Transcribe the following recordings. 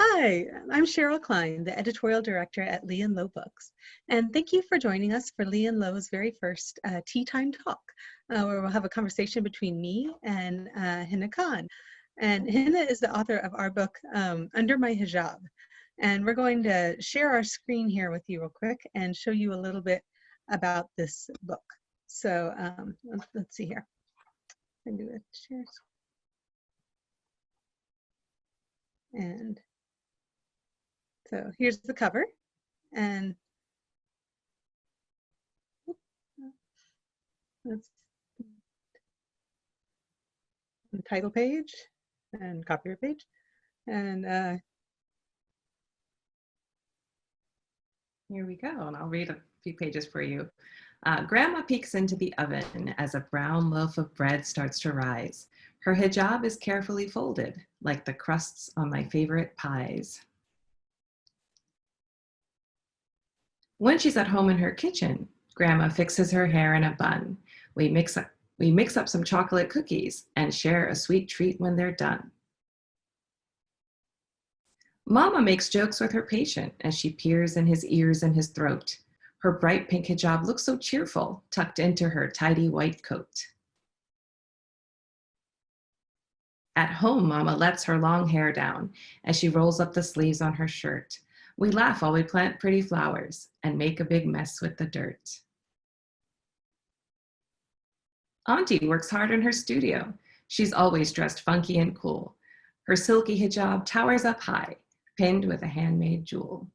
Hi, I'm Cheryl Klein, the editorial director at Lee and Low Books. And thank you for joining us for Lee and Low's very first Tea Time Talk, where we'll have a conversation between me and Hena Khan. And Hena is the author of our book, Under My Hijab. And we're going to share our screen here with you real quick and show you a little bit about this book. So let's see here. I can do it. Share. And so here's the cover, and that's the title page and copyright page. And here we go, and I'll read a few pages for you. Grandma peeks into the oven as a brown loaf of bread starts to rise. Her hijab is carefully folded, like the crusts on my favorite pies. When she's at home in her kitchen, Grandma fixes her hair in a bun. We mix up some chocolate cookies and share a sweet treat when they're done. Mama makes jokes with her patient as she peers in his ears and his throat. Her bright pink hijab looks so cheerful, tucked into her tidy white coat. At home, Mama lets her long hair down as she rolls up the sleeves on her shirt. We laugh while we plant pretty flowers and make a big mess with the dirt. Auntie works hard in her studio. She's always dressed funky and cool. Her silky hijab towers up high, pinned with a handmade jewel.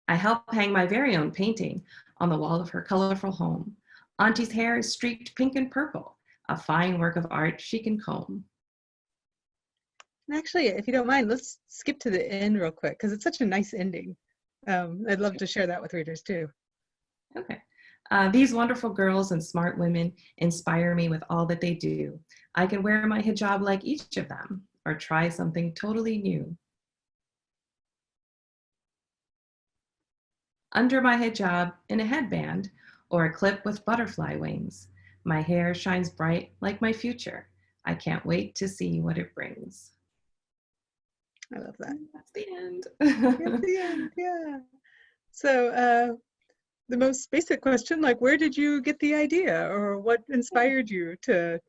I help hang my very own painting on the wall of her colorful home. Auntie's hair is streaked pink and purple, a fine work of art she can comb. And actually, if you don't mind, let's skip to the end real quick because it's such a nice ending. I'd love to share that with readers too. Okay. These wonderful girls and smart women inspire me with all that they do. I can wear my hijab like each of them or try something totally new. Under my hijab in a headband or a clip with butterfly wings, my hair shines bright like my future. I can't wait to see what it brings. I love that. That's the end. That's the end, yeah. So the most basic question, like, where did you get the idea or what inspired you to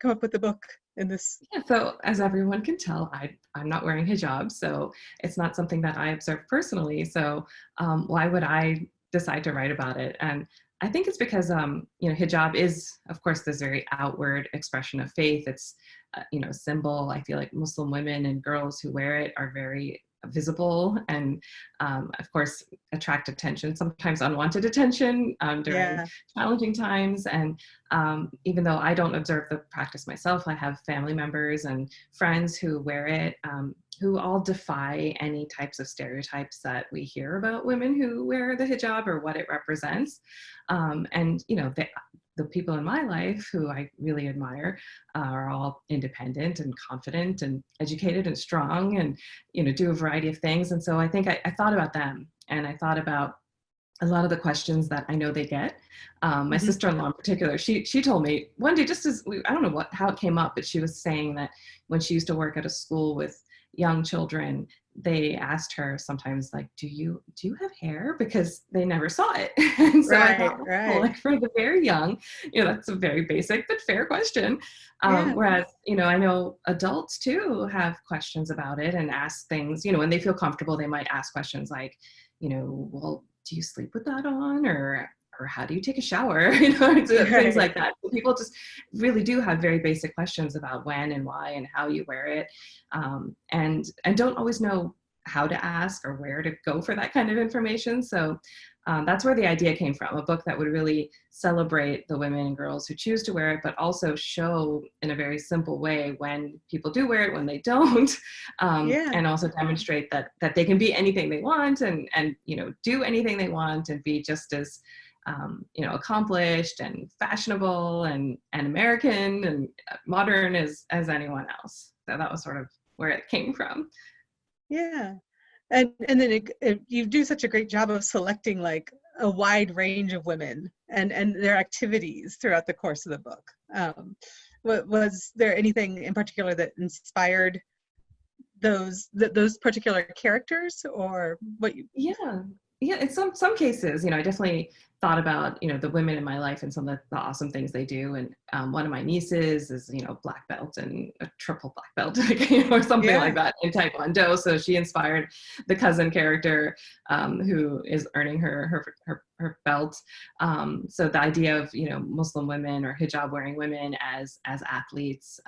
come up with the book in this? Yeah, so as everyone can tell, I'm not wearing hijab, so it's not something that I observe personally. So why would I decide to write about it? And I think it's because, hijab is, of course, this very outward expression of faith. It's, symbol. I feel like Muslim women and girls who wear it are very visible and, of course, attract attention, sometimes unwanted attention during challenging times. And even though I don't observe the practice myself, I have family members and friends who wear it, who all defy any types of stereotypes that we hear about women who wear the hijab or what it represents. The people in my life who I really admire are all independent and confident and educated and strong and, do a variety of things. And so I think I thought about them, and I thought about a lot of the questions that I know they get. My sister-in-law in particular, she told me one day, I don't know how it came up, but she was saying that when she used to work at a school with young children, they asked her sometimes, like, do you have hair? Because they never saw it. And so I thought, well, like, for the very young, that's a very basic but fair question. Whereas, I know adults too have questions about it and ask things, when they feel comfortable, they might ask questions like, well, do you sleep with that on? Or how do you take a shower? Things like that. So people just really do have very basic questions about when and why and how you wear it, and don't always know how to ask or where to go for that kind of information. So that's where the idea came from, a book that would really celebrate the women and girls who choose to wear it, but also show in a very simple way when people do wear it, when they don't, and also demonstrate that they can be anything they want and do anything they want and be just as accomplished and fashionable and American and modern as anyone else. So that was sort of where it came from. Yeah. And then you do such a great job of selecting like a wide range of women and their activities throughout the course of the book. Was there anything in particular that inspired those particular characters, or what you? Yeah. Yeah, in some cases, I definitely thought about, the women in my life and some of the awesome things they do. And one of my nieces is, black belt and a triple black belt, or something like Yeah, that in Taekwondo. So she inspired the cousin character, who is earning her belt. So the idea of, Muslim women or hijab wearing women as athletes,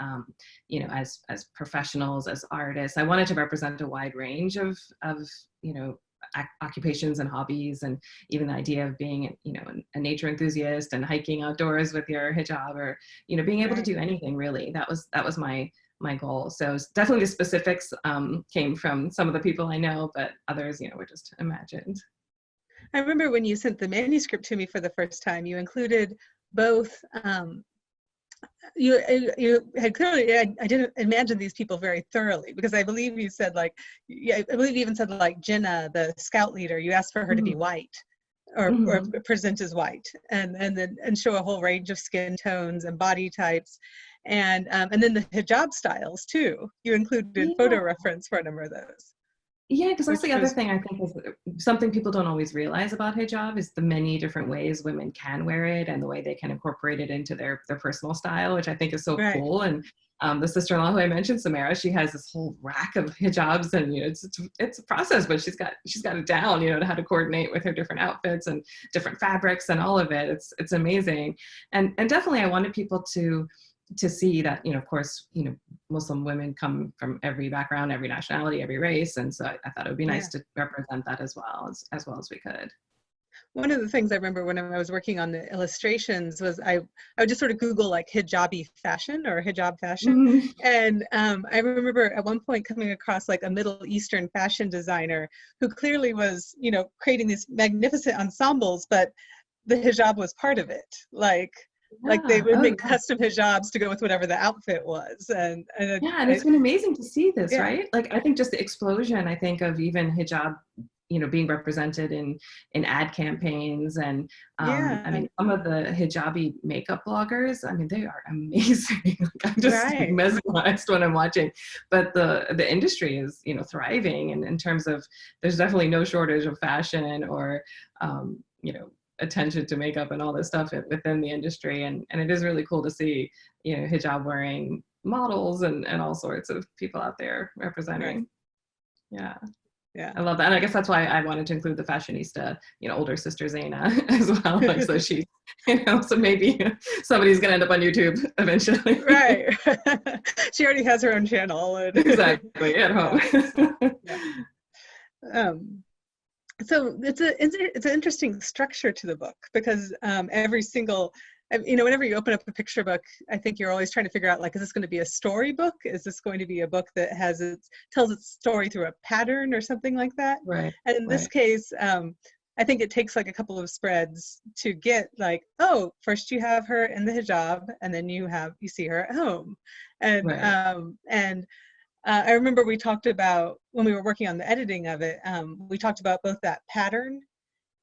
as professionals, as artists. I wanted to represent a wide range of occupations and hobbies, and even the idea of being a nature enthusiast and hiking outdoors with your hijab, or being able to right. do anything really. That was my goal. So definitely the specifics came from some of the people I know, but others were just imagined. I remember when you sent the manuscript to me for the first time, you included both. You had clearly, I didn't imagine these people very thoroughly, because I believe you said, like, yeah, I believe you even said, like, Jinnah, the scout leader, you asked for her to be Mm-hmm. white, or Mm-hmm. present as white, and show a whole range of skin tones and body types, and then the hijab styles too. You included photo Yeah. reference for a number of those, Yeah, because that's which the other was thing I think is something people don't always realize about hijab is the many different ways women can wear it and the way they can incorporate it into their personal style, which I think is so right. cool. And the sister-in-law who I mentioned, Samara, she has this whole rack of hijabs, and it's a process, but she's got it down, to how to coordinate with her different outfits and different fabrics and all of it. It's amazing, and definitely I wanted people to see that, of course, Muslim women come from every background, every nationality, every race. And so I thought it would be nice Yeah. to represent that as well as we could. One of the things I remember when I was working on the illustrations was I would just sort of Google, like, hijabi fashion or hijab fashion. Mhm. And I remember at one point coming across, like, a Middle Eastern fashion designer who clearly was, creating these magnificent ensembles, but the hijab was part of it. Like they Yeah. would Oh, make custom hijabs to go with whatever the outfit was. yeah. And it's been amazing to see this, Yeah, right? Like, I think just the explosion, I think, of even hijab, being represented in ad campaigns. And I yeah, mean, some of the hijabi makeup bloggers, I mean, they are amazing. Like, I'm just right. mesmerized when I'm watching. But the industry is, thriving, and in terms of, there's definitely no shortage of fashion or attention to makeup and all this stuff within the industry. And it is really cool to see, hijab wearing models and all sorts of people out there Right. representing. Yeah. Yeah. I love that. And I guess that's why I wanted to include the fashionista, older sister Zaina as well. Like, so she, so maybe somebody's going to end up on YouTube eventually. Right. She already has her own channel. Exactly. At home. Yeah. Um, so it's an interesting structure to the book, because every single, whenever you open up a picture book, I think you're always trying to figure out, like, is this going to be a storybook? Is this going to be a book that tells its story through a pattern or something like that? Right. And in this Right. case, I think it takes, like, a couple of spreads to get, like, oh, first you have her in the hijab, and then you see her at home, and Right. I remember we talked about, when we were working on the editing of it, we talked about both that pattern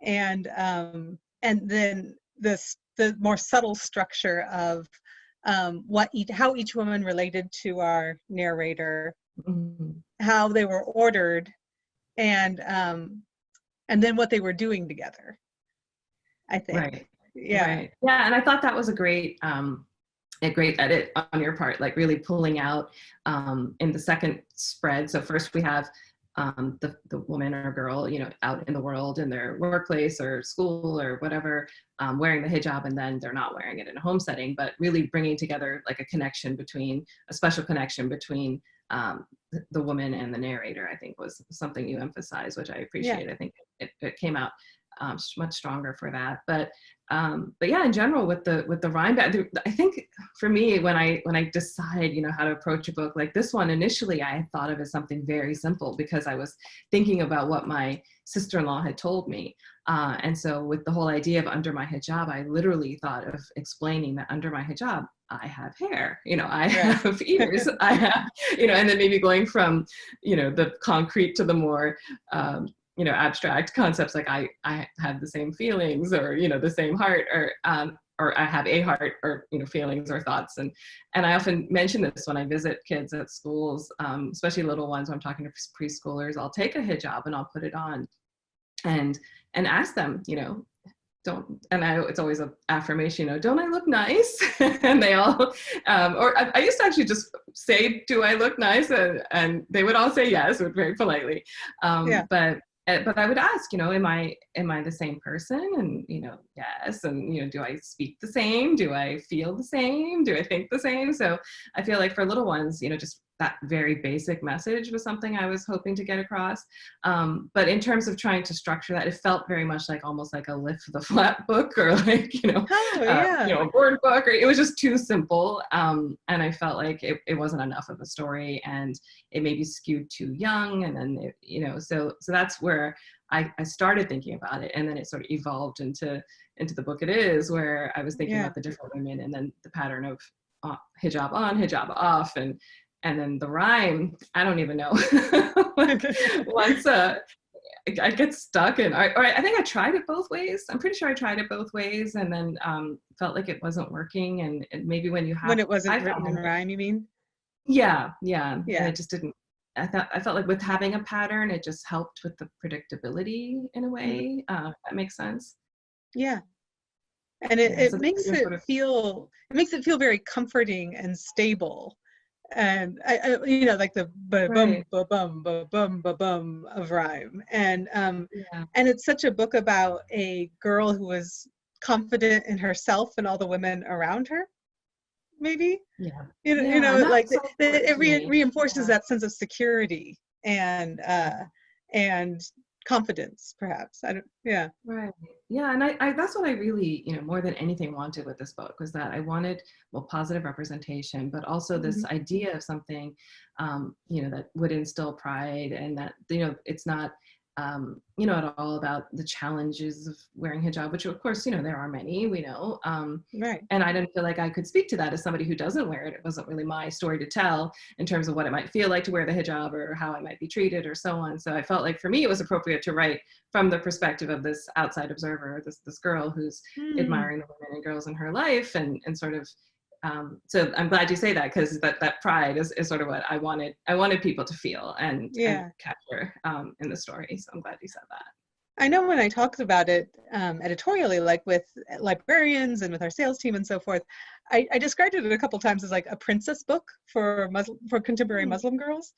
and then the more subtle structure of how each woman related to our narrator, Mhm. how they were ordered, and then what they were doing together, I think. Right. Yeah. Right. Yeah. And I thought that was a great edit on your part, like really pulling out in the second spread. So first we have the woman or girl, out in the world in their workplace or school or whatever, wearing the hijab, and then they're not wearing it in a home setting, but really bringing together, like, a special connection between the woman and the narrator, I think was something you emphasized, which I Yeah. appreciate. I think it came out much stronger for that. But yeah, in general, with the rhyme, I think for me, when I decide, how to approach a book like this one, initially I had thought of it as something very simple, because I was thinking about what my sister-in-law had told me. And so with the whole idea of Under My Hijab, I literally thought of explaining that under my hijab, I have hair, I Right. have ears, I have, and then maybe going from, the concrete to the more, abstract concepts, like I had the same feelings, or, the same heart, or, or I have a heart, or, you know, feelings or thoughts. And I often mention this when I visit kids at schools, especially little ones. When I'm talking to preschoolers, I'll take a hijab and I'll put it on and ask them, you know, it's always an affirmation, you know, don't I look nice? And they all, or I used to actually just say, do I look nice? And they would all say yes, very politely. Yeah. But I would ask, you know, am I the same person? And, you know, yes. And, you know, do I speak the same? Do I feel the same? Do I think the same? So I feel like for little ones, you know, just that very basic message was something I was hoping to get across. But in terms of trying to structure that, it felt very much like almost like a lift the flap book, or like, you know, Oh, yeah. a board book, or it was just too simple. And I felt like it wasn't enough of a story, and it maybe skewed too young. And then, you know, so that's where I started thinking about it. And then it sort of evolved into the book it is, where I was thinking Yeah. about the different women, and then the pattern of hijab on, hijab off, and then the rhyme, I don't even know. Like, once I get stuck, and I think I tried it both ways. I'm pretty sure I tried it both ways, and then felt like it wasn't working. And maybe when you have, When it wasn't I written in found, rhyme, you mean? yeah, and Yeah. it just didn't. I felt like with having a pattern, it just helped with the predictability in a Mhm. way. That makes sense. Yeah. And Yeah. it So makes you're it sort of feel, very comforting and stable. And you know, like the ba bum right. ba bum ba bum ba bum of rhyme. Yeah. And it's such a book about a girl who was confident in herself and all the women around her, maybe. Yeah. You Yeah. know, And that like was so important it to me. reinforces Yeah. that sense of security and confidence, perhaps. I don't, yeah. Right. Yeah. And I that's what I really, you know, more than anything wanted with this book, was that I wanted, well, positive representation, but also this Mhm. idea of something, you know, that would instill pride, and that, you know, it's not, you know, at all about the challenges of wearing hijab, which of course, you know, there are many, we know. Right. And I didn't feel like I could speak to that as somebody who doesn't wear it. It wasn't really my story to tell in terms of what it might feel like to wear the hijab, or how I might be treated, or so on. So I felt like for me, it was appropriate to write from the perspective of this outside observer, this girl who's Mm. admiring the women and girls in her life, and sort of. So I'm glad you say that, because that pride is sort of what I wanted people to feel and Yeah. capture in the story. So I'm glad you said that. I know when I talked about it editorially, like with librarians and with our sales team and so forth, I described it a couple times as like a princess book for for contemporary Hmm. Muslim girls,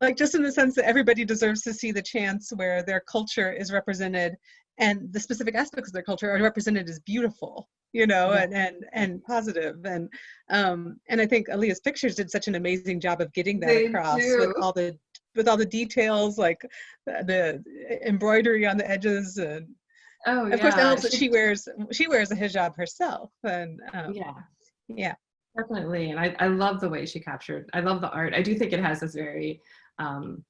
like just in the sense that everybody deserves to see the chance where their culture is represented, and the specific aspects of their culture are represented as beautiful, you know, Yeah. and positive. And I think Aaliya's pictures did such an amazing job of getting that They across do. with all the details, like the embroidery on the edges. And Oh of course, it yeah. helps that she wears a hijab herself. And Yeah. yeah, Definitely. And I love the way she captured, I love the art. I do think it has this very um,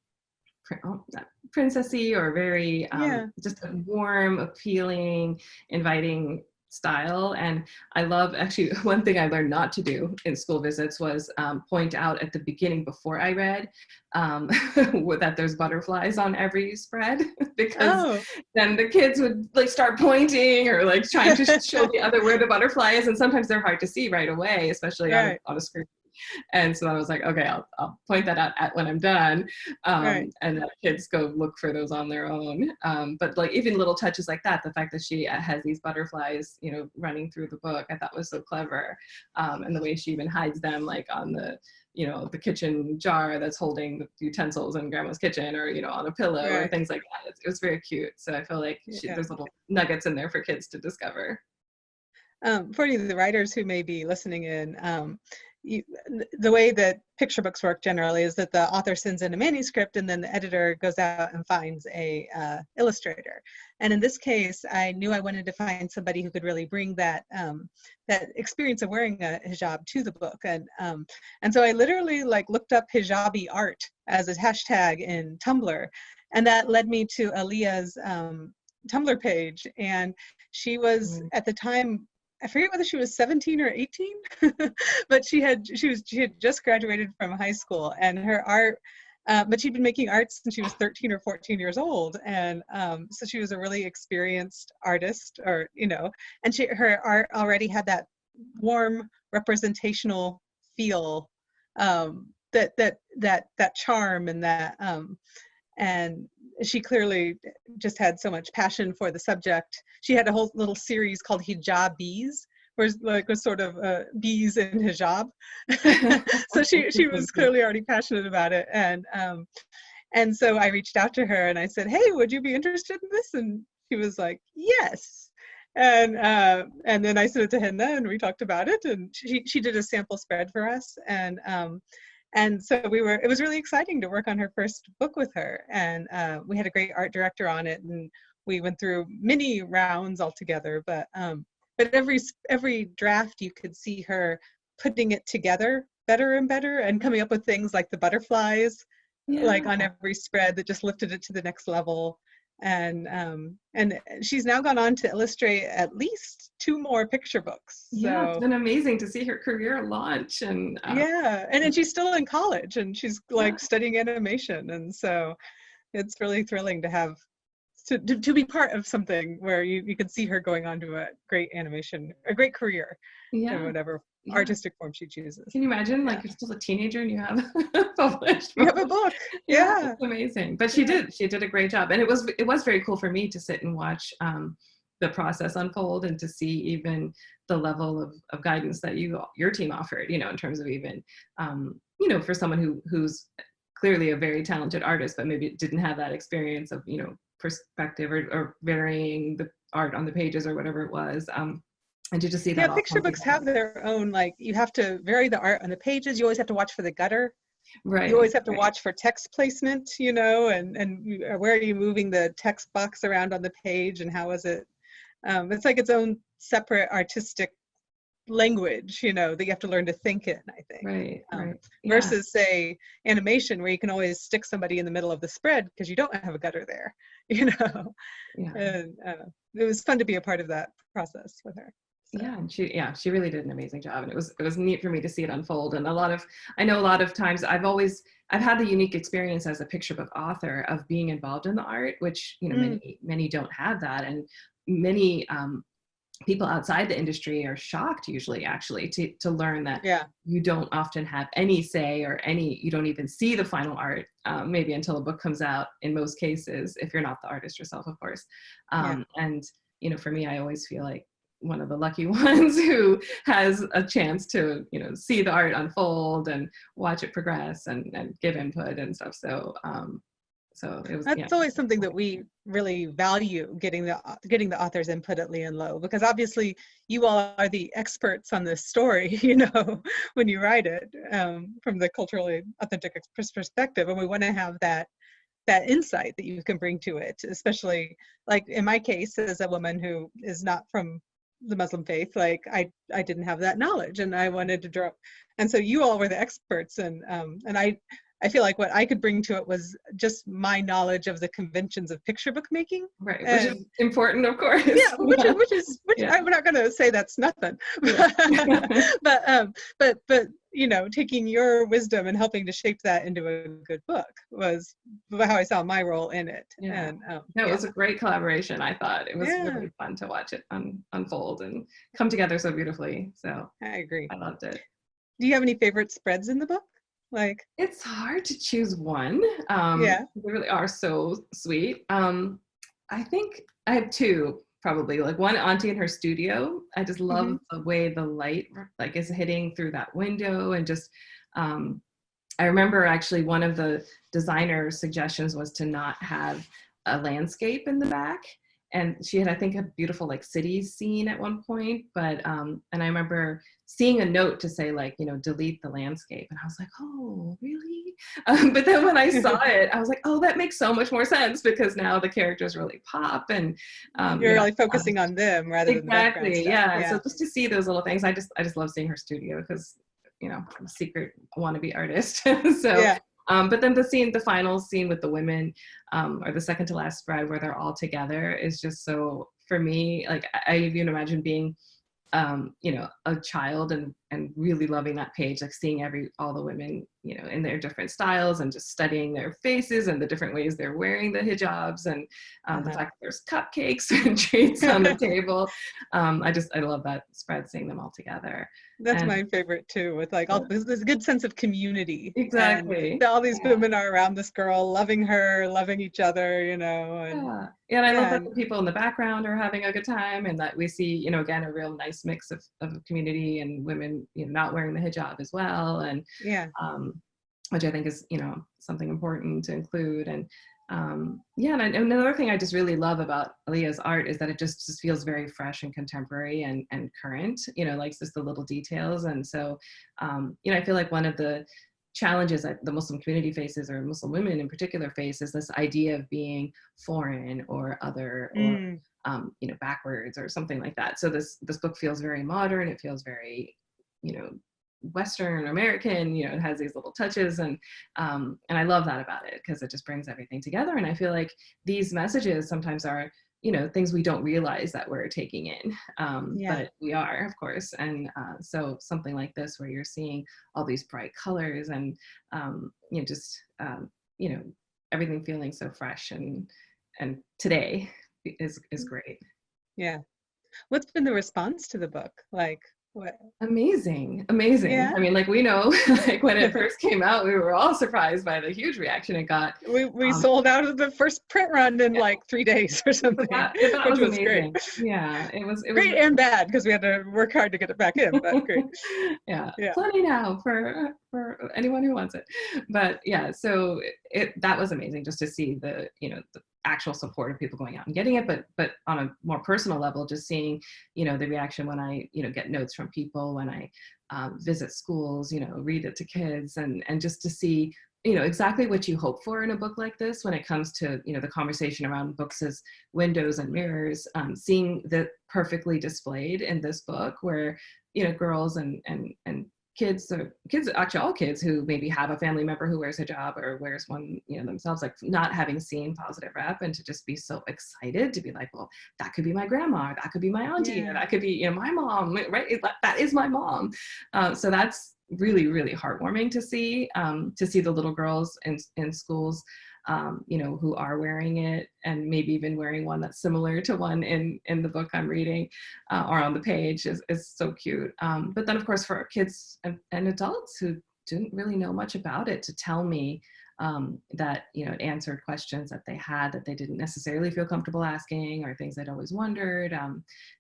not princessy, or very yeah. just a warm, appealing, inviting style. And I love, actually, one thing I learned not to do in school visits was point out at the beginning, before I read, that there's butterflies on every spread, because Oh, then the kids would like start pointing, or like trying to show the other where the butterfly is, and sometimes they're hard to see right away, especially right, on a screen. And so I was like, okay, I'll point that out when I'm done, right. and let kids go look for those on their own. But like even little touches like that, the fact that she has these butterflies, you know, running through the book, I thought was so clever. And the way she even hides them, like on the, you know, the kitchen jar that's holding the utensils in grandma's kitchen, or, you know, on a pillow, or Right. things like that. It was very cute. So I feel like Yeah. there's little nuggets in there for kids to discover. For any of the writers who may be listening in, you, the way that picture books work generally is that the author sends in a manuscript, and then the editor goes out and finds a illustrator. And in this case, I knew I wanted to find somebody who could really bring that that experience of wearing a hijab to the book. And so I literally like looked up hijabi art as a hashtag in Tumblr, and that led me to Aaliya's Tumblr page. And she was Mm. at the time, I forget whether she was 17 or 18, but she had just graduated from high school, and her art but she'd been making art since she was 13 or 14 years old. And so she was a really experienced artist, or, you know, and her art already had that warm representational feel, that charm, and that, and she clearly just had so much passion for the subject. She had a whole little series called Hijab Bees, where like was sort of bees in hijab. So she was clearly already passionate about it, and so I reached out to her and I said, hey, would you be interested in this? And she was like, yes. And then I sent it to Hena and we talked about it, and she did a sample spread for us, and so it was really exciting to work on her first book with her. And we had a great art director on it, and we went through many rounds altogether, but every draft you could see her putting it together better and better, and coming up with things like the butterflies, like on every spread, that just lifted it to the next level. And she's now gone on to illustrate at least 2 more picture books. Yeah, it's been amazing to see her career launch. And yeah, and then she's still in college, and she's like studying animation, and so it's really thrilling to have to be part of something where you can see her going on to a great career, in whatever artistic form she chooses. Can you imagine, like, you're still a teenager and you have published? You have a book. Yeah, it's amazing. But she did a great job, and it was very cool for me to sit and watch the process unfold, and to see even the level of guidance that your team offered, you know, in terms of even you know, for someone who's clearly a very talented artist, but maybe didn't have that experience of, you know, perspective or varying the art on the pages or whatever it was. And to just see that. Yeah, picture books have their own, like, you have to vary the art on the pages. You always have to watch for the gutter. Right. You always have to watch for text placement, you know, and where are you moving the text box around on the page, and how is it? It's like its own separate artistic language, you know, that you have to learn to think in, I think. Right. Versus, say, animation, where you can always stick somebody in the middle of the spread because you don't have a gutter there, you know. And it was fun to be a part of that process with her. So. Yeah, and she really did an amazing job, and it was neat for me to see it unfold. And I know a lot of times I've had the unique experience as a picture book author of being involved in the art, which, you know, many don't have that, and many people outside the industry are shocked usually, actually, to learn that you don't often have any say, or you don't even see the final art maybe until a book comes out, in most cases, if you're not the artist yourself, of course. And, you know, for me, I always feel like one of the lucky ones who has a chance to, you know, see the art unfold and watch it progress and give input and stuff. So it was, that's always something that we really value, getting the author's input at Lee and Low, because obviously you all are the experts on this story, you know, when you write it from the culturally authentic perspective, and we want to have that insight that you can bring to it, especially like in my case, as a woman who is not from the Muslim faith, like I didn't have that knowledge, and I wanted to draw, and so you all were the experts, and I feel like what I could bring to it was just my knowledge of the conventions of picture book making. Right, which is important, of course. Yeah, which is I'm not going to say that's nothing, but you know, taking your wisdom and helping to shape that into a good book was how I saw my role in it. Yeah. And it was a great collaboration. I thought it was really fun to watch it unfold and come together so beautifully. So I agree. I loved it. Do you have any favorite spreads in the book? Like, it's hard to choose one. They really are so sweet. I think I have 2. Probably, like, one, Auntie in her studio. I just love the way the light like is hitting through that window, and just I remember actually one of the designer suggestions was to not have a landscape in the back, and she had, I think, a beautiful like city scene at one point, but and I remember seeing a note to say, like, you know, delete the landscape, and I was like, oh really? But then when I saw it, I was like, oh, that makes so much more sense, because now the characters really pop, and you're really focusing on them rather than the background stuff. Yeah. So just to see those little things, I just love seeing her studio, because, you know, I'm a secret wannabe artist. So but then the final scene with the women, or the second to last spread where they're all together, is just so, for me, like, I even imagine being you know, a child and really loving that page, like seeing all the women, you know, in their different styles and just studying their faces and the different ways they're wearing the hijabs, and the fact that there's cupcakes and treats on the table. I love that spread, seeing them all together. That's And my favorite too. With like all there's a good sense of community, exactly. and all these women are around this girl, loving her, loving each other, you know. And and I love that the people in the background are having a good time, and that we see, you know, again, a real nice mix of community and women, you know, not wearing the hijab as well, and which I think is, you know, something important to include. And and another thing I just really love about Aaliya's art is that it just feels very fresh and contemporary and current, you know, like just the little details. And so, you know, I feel like one of the challenges that the Muslim community faces, or Muslim women in particular face, is this idea of being foreign or other, or you know, backwards or something like that. So this book feels very modern. It feels very, you know, Western American, you know, it has these little touches, and I love that about it, because it just brings everything together. And I feel like these messages sometimes are, you know, things we don't realize that we're taking in, but we are, of course. And so something like this, where you're seeing all these bright colors and you know, just you know, everything feeling so fresh and today is great. Yeah. What's been the response to the book? Like, what? Amazing. Yeah. I mean, like, we know, like when it first came out, we were all surprised by the huge reaction it got. We sold out of the first print run in like 3 days or something, that which was amazing. great. Yeah, it was Great and bad, because we had to work hard to get it back in, but great. Yeah, plenty now for anyone who wants it. But yeah, so that was amazing, just to see the, you know, the actual support of people going out and getting it, but on a more personal level, just seeing, you know, the reaction when I, you know, get notes from people, when I visit schools, you know, read it to kids, and just to see, you know, exactly what you hope for in a book like this, when it comes to, you know, the conversation around books as windows and mirrors, seeing that perfectly displayed in this book, where, you know, girls and kids, actually all kids who maybe have a family member who wears hijab or wears one, you know, themselves, like not having seen positive rep, and to just be so excited to be like, well, that could be my grandma, or that could be my auntie, or that could be, you know, my mom, right? That is my mom. So that's really, really heartwarming to see the little girls in schools, you know, who are wearing it, and maybe even wearing one that's similar to one in the book I'm reading, or on the page, is so cute. But then, of course, for kids and adults who didn't really know much about it, to tell me that, you know, it answered questions that they had that they didn't necessarily feel comfortable asking, or things they'd always wondered.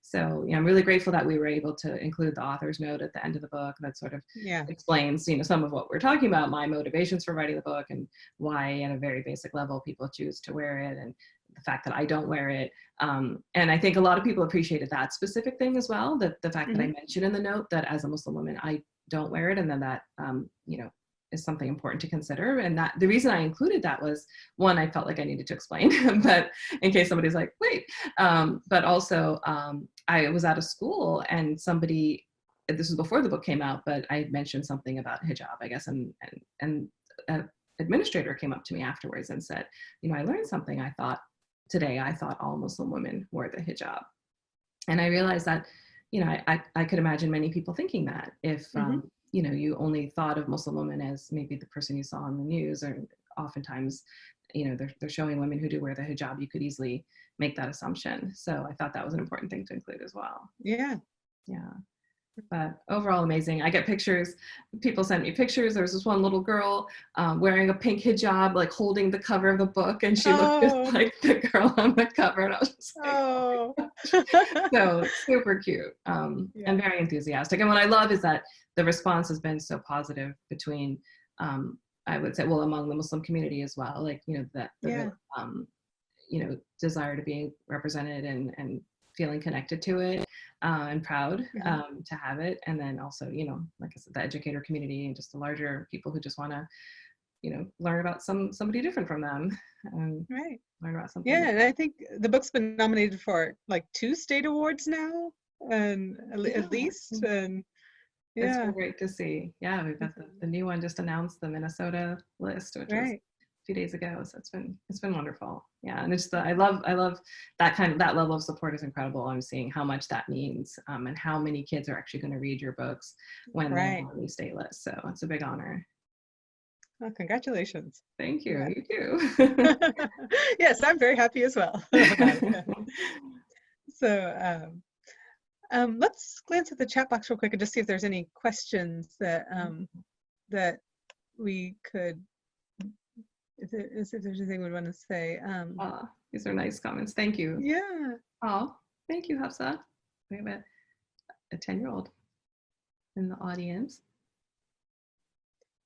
So, you know, I'm really grateful that we were able to include the author's note at the end of the book that sort of explains, you know, some of what we're talking about, my motivations for writing the book, and why at a very basic level people choose to wear it, and the fact that I don't wear it. And I think a lot of people appreciated that specific thing as well, that the fact that I mentioned in the note that as a Muslim woman, I don't wear it, and then that, you know, is something important to consider. And that the reason I included that was, one, I felt like I needed to explain, but in case somebody's like, wait, but also I was at a school, and somebody, this was before the book came out, but I mentioned something about hijab, I guess, and an administrator came up to me afterwards and said, you know, I learned something. I thought all Muslim women wore the hijab. And I realized that, you know, I could imagine many people thinking that, if you know, you only thought of Muslim women as maybe the person you saw on the news, or oftentimes, you know, they're showing women who do wear the hijab, you could easily make that assumption. So I thought that was an important thing to include as well. Yeah. But overall, amazing. I get pictures. People send me pictures. There was this one little girl wearing a pink hijab, like holding the cover of the book, and she looked just like the girl on the cover. And I was just like, oh. So super cute, and very enthusiastic. And what I love is that the response has been so positive between, I would say, well, among the Muslim community as well. Like, you know, that you know, desire to be represented and feeling connected to it, and proud to have it. And then also, you know, like I said, the educator community, and just the larger people who just want to, you know, learn about somebody different from them, and learn about something. And I think the book's been nominated for like 2 state awards now, and at least, and it's been great to see. We've got the new one just announced, the Minnesota list, which was few days ago. So it's been wonderful. Yeah, and it's I love that level of support is incredible. I'm seeing how much that means, and how many kids are actually going to read your books when they're Right. on the state list. So it's a big honor. Well, congratulations. Thank Yeah. you. You too. Yes, I'm very happy as well about it. So let's glance at the chat box real quick and just see if there's any questions that that we could, if there's anything we want to say. These are nice comments. Thank you. Yeah. Oh, thank you, Hafsa. We have a 10-year-old in the audience.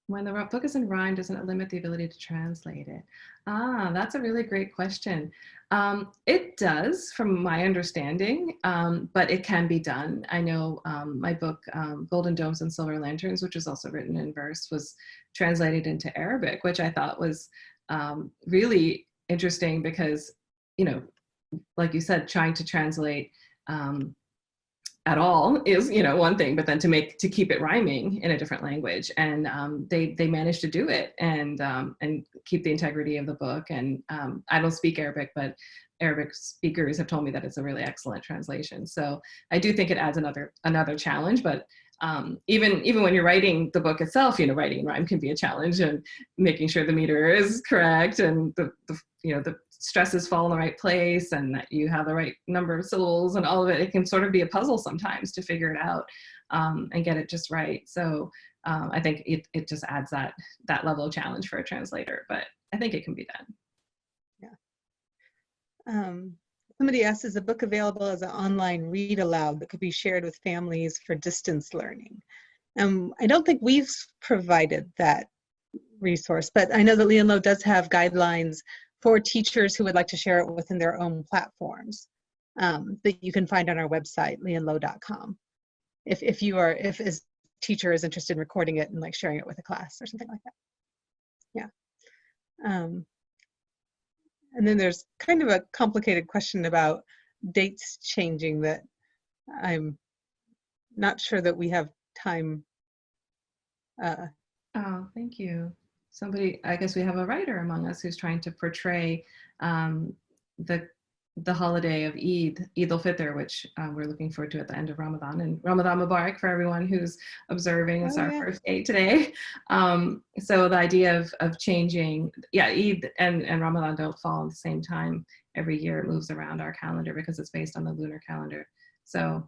When the book is in rhyme, doesn't it limit the ability to translate it? That's a really great question. It does, from my understanding, but it can be done. I know my book, Golden Domes and Silver Lanterns, which was also written in verse, was translated into Arabic, which I thought was really interesting because, you know, like you said, trying to translate at all is, you know, one thing, but then to keep it rhyming in a different language, and they managed to do it and keep the integrity of the book. And I don't speak Arabic, but Arabic speakers have told me that it's a really excellent translation. So I do think it adds another challenge. But even when you're writing the book itself, you know, writing in rhyme can be a challenge, and making sure the meter is correct and the stresses fall in the right place and that you have the right number of syllables and all of it. It can sort of be a puzzle sometimes to figure it out and get it just right. So I think it just adds that level of challenge for a translator, but I think it can be done. Yeah. Somebody asked, is the book available as an online read aloud that could be shared with families for distance learning? I don't think we've provided that resource, but I know that Lee and Low does have guidelines for teachers who would like to share it within their own platforms that you can find on our website, leeandlow.com. If a teacher is interested in recording it and like sharing it with a class or something like that. Yeah. And then there's kind of a complicated question about dates changing that I'm not sure that we have time. Oh, thank you. Somebody, I guess we have a writer among us who's trying to portray the holiday of Eid al-Fitr, which we're looking forward to at the end of Ramadan. And Ramadan Mubarak for everyone who's observing. It's our first day today. So the idea of changing, Eid and Ramadan don't fall at the same time every year. It moves around our calendar because it's based on the lunar calendar. So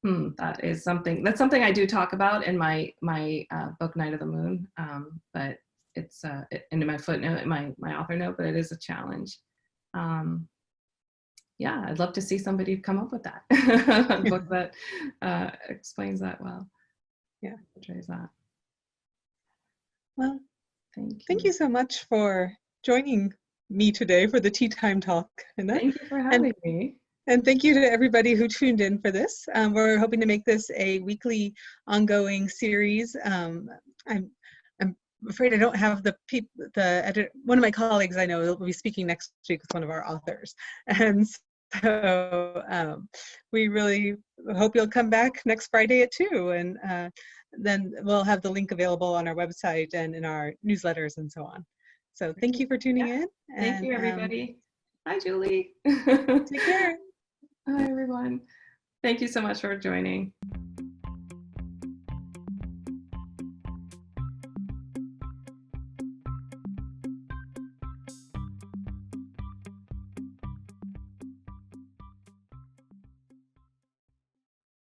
that's something I do talk about in my book Night of the Moon, but it's in my footnote, my author note, but it is a challenge. Yeah, I'd love to see somebody come up with that a book that explains that well. Yeah, portrays that. Well, thank you so much for joining me today for the Tea Time Talk. Thank you for having me. And thank you to everybody who tuned in for this. We're hoping to make this a weekly ongoing series. I'm afraid I don't have the editor. One of my colleagues I know will be speaking next week with one of our authors. And so we really hope you'll come back next Friday at 2. And then we'll have the link available on our website and in our newsletters and so on. So thank you for tuning in. Thank you, everybody. Hi, Julie. Take care. Hi, everyone. Thank you so much for joining.